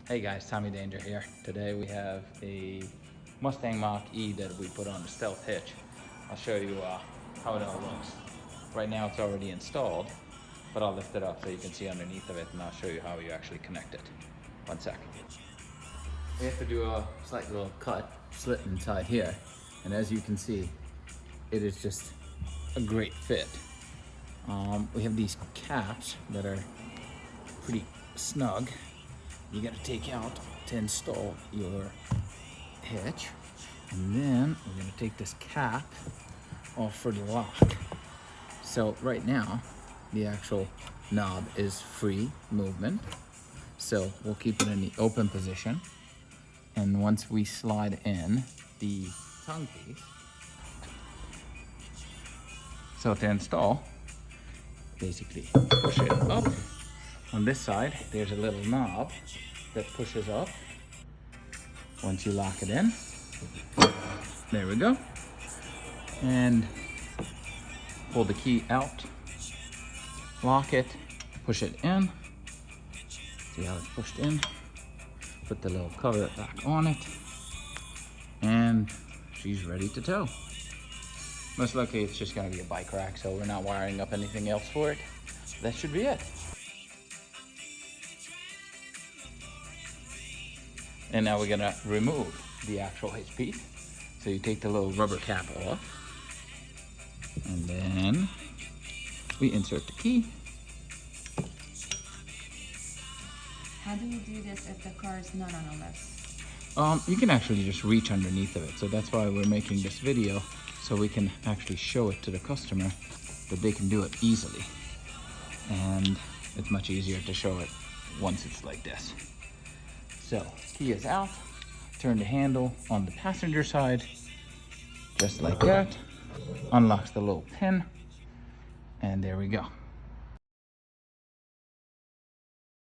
Hey guys, Tommy Danger here. Today we have a Mustang Mach-E that we put on the stealth hitch. I'll show you how it all looks. Right now it's already installed, but I'll lift it up so you can see underneath of it and I'll show you how you actually connect it. One sec. We have to do a slight little slit inside here, and as you can see, it is just a great fit. We have these caps that are pretty snug. You got to take out to install your hitch, and then we're going to take this cap off for the lock. So right now the actual knob is free movement, so we'll keep it in the open position, and once we slide in the tongue piece, so to install, basically push it up. On this side, there's a little knob that pushes up. Once you lock it in, there we go. And pull the key out, lock it, push it in. See how it's pushed in? Put the little cover back on it, and she's ready to tow. Most likely it's just gonna be a bike rack, so we're not wiring up anything else for it. That should be it. And now we're gonna remove the actual hitch piece. So you take the little rubber cap off, and then we insert the key. How do you do this if the car is not on a lift? You can actually just reach underneath of it. So that's why we're making this video, so we can actually show it to the customer that they can do it easily. And it's much easier to show it once it's like this. So, key is out, turn the handle on the passenger side, just like that, unlocks the little pin, and there we go.